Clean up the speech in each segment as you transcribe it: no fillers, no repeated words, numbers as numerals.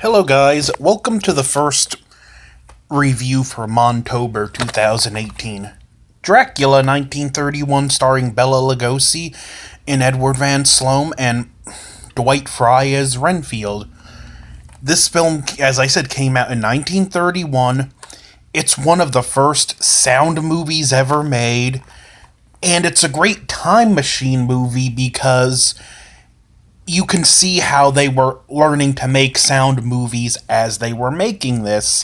Hello guys, welcome to the first review for Montober 2018. Dracula 1931 starring Bela Lugosi and Edward Van Sloan and Dwight Fry as Renfield. This film, as I said, came out in 1931. It's one of the first sound movies ever made, and it's a great time machine movie because you can see how they were learning to make sound movies as they were making this.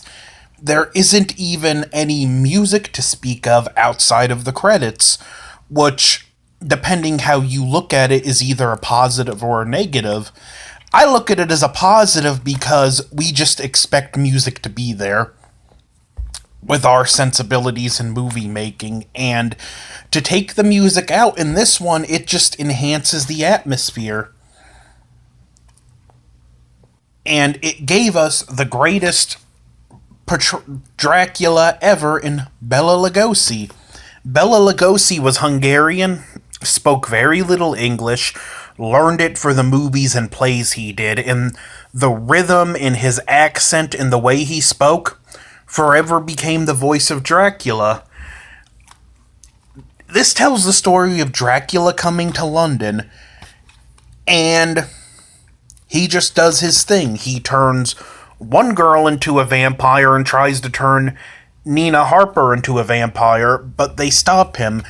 There isn't even any music to speak of outside of the credits, which, depending how you look at it, is either a positive or a negative. I look at it as a positive because we just expect music to be there with our sensibilities in movie making, and to take the music out in this one, it just enhances the atmosphere. And it gave us the greatest Dracula ever in Bela Lugosi. Bela Lugosi was Hungarian, spoke very little English, learned it for the movies and plays he did, and the rhythm in his accent and the way he spoke forever became the voice of Dracula. This tells the story of Dracula coming to London, and he just does his thing. He turns one girl into a vampire and tries to turn Nina Harper into a vampire, but they stop him.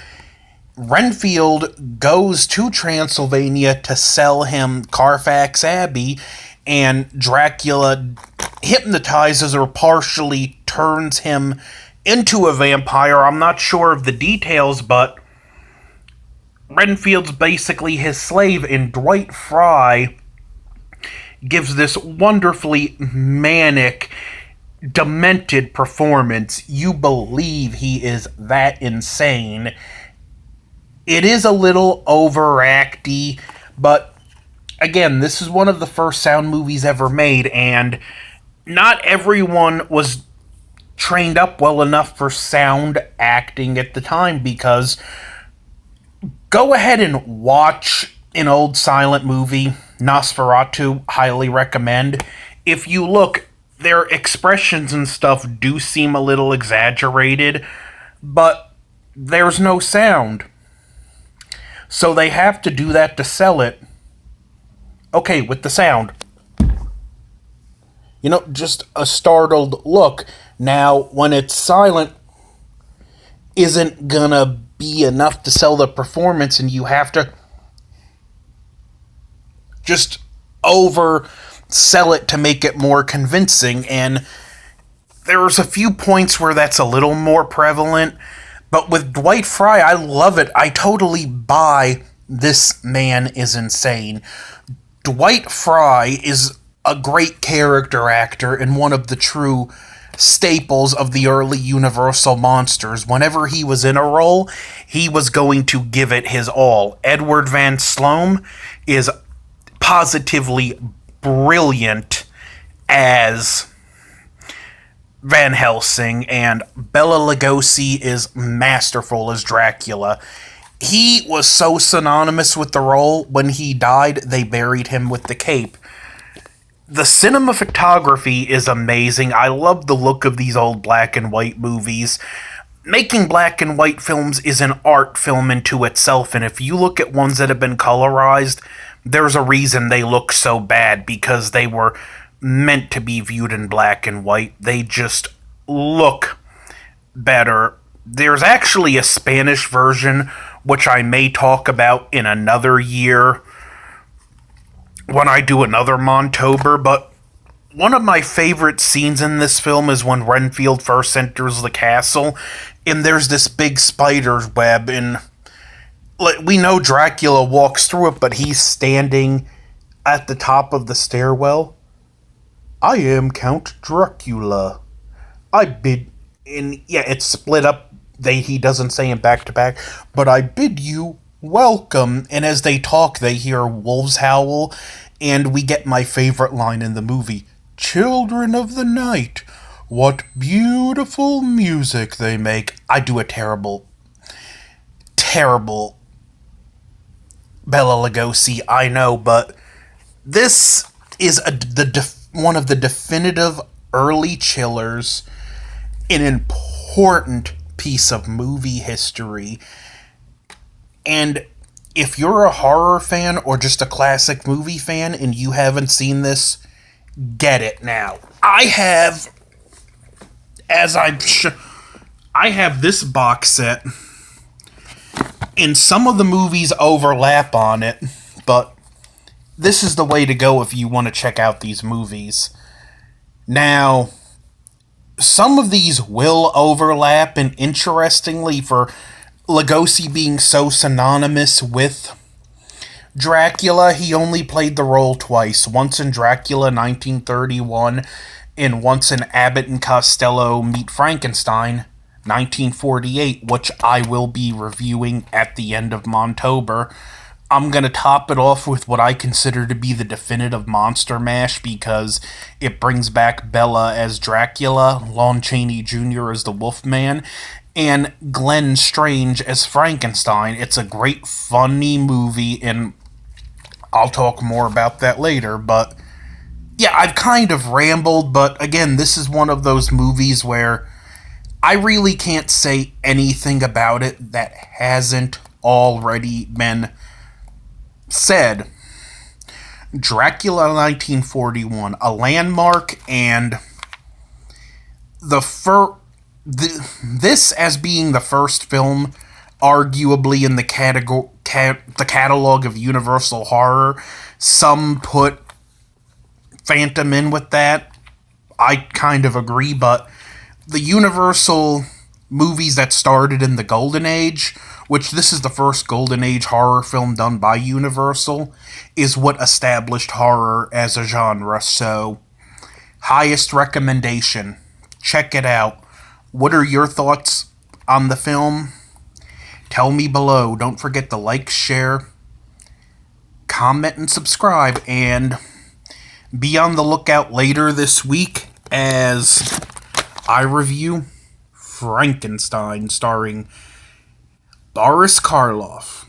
Renfield goes to Transylvania to sell him Carfax Abbey, and Dracula hypnotizes or partially turns him into a vampire. I'm not sure of the details, but Renfield's basically his slave, and Dwight Fry gives this wonderfully manic, demented performance. You believe he is that insane. It is a little overacty, but again, this is one of the first sound movies ever made, and not everyone was trained up well enough for sound acting at the time, because go ahead and watch an old silent movie, Nosferatu, highly recommend. If you look, their expressions and stuff do seem a little exaggerated, but there's no sound. So they have to do that to sell it. Okay, with the sound. Just a startled look. Now, when it's silent, isn't gonna be enough to sell the performance, and you have to just oversell it to make it more convincing. And there's a few points where that's a little more prevalent, but with Dwight Fry, I love it. I totally buy this man is insane. Dwight Fry is a great character actor and one of the true staples of the early Universal monsters. Whenever he was in a role, he was going to give it his all. Edward Van Sloan is positively brilliant as Van Helsing, and Bela Lugosi is masterful as Dracula. He was so synonymous with the role, when he died, they buried him with the cape. The cinematography is amazing. I love the look of these old black and white movies. Making black and white films is an art film into itself, and if you look at ones that have been colorized, there's a reason they look so bad, because they were meant to be viewed in black and white. They just look better. There's actually a Spanish version, which I may talk about in another year when I do another Montober, but one of my favorite scenes in this film is when Renfield first enters the castle, and there's this big spider's web, and we know Dracula walks through it, but he's standing at the top of the stairwell. I am Count Dracula. I bid... And yeah, it's split up. He doesn't say it back to back, but I bid you welcome. And as they talk, they hear wolves howl, and we get my favorite line in the movie. Children of the night, what beautiful music they make. I do a terrible Bela Lugosi, I know, but this is one of the definitive early chillers, an important piece of movie history. And if you're a horror fan or just a classic movie fan and you haven't seen this, get it now. I have, I have this box set, and some of the movies overlap on it, but this is the way to go if you want to check out these movies. Now, some of these will overlap, and interestingly, for Lugosi being so synonymous with Dracula, he only played the role twice. Once in Dracula 1931, and once in Abbott and Costello Meet Frankenstein 1948, which I will be reviewing at the end of Montober. I'm going to top it off with what I consider to be the definitive monster mash, because it brings back Bela as Dracula, Lon Chaney Jr. as the Wolfman, and Glenn Strange as Frankenstein. It's a great, funny movie, and I'll talk more about that later, but yeah, I've kind of rambled, but again, this is one of those movies where I really can't say anything about it that hasn't already been said. Dracula 1941, a landmark, and this as being the first film arguably in the catalog of Universal horror. Some put Phantom in with that. I kind of agree, but the Universal movies that started in the Golden Age, which this is the first Golden Age horror film done by Universal, is what established horror as a genre. So, highest recommendation. Check it out. What are your thoughts on the film? Tell me below. Don't forget to like, share, comment, and subscribe. And be on the lookout later this week as I review Frankenstein starring Boris Karloff.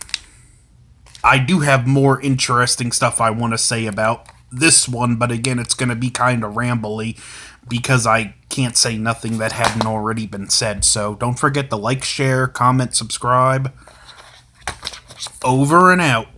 I do have more interesting stuff I want to say about this one, but again, it's going to be kind of rambly because I can't say nothing that hadn't already been said. So don't forget to like, share, comment, subscribe. Over and out.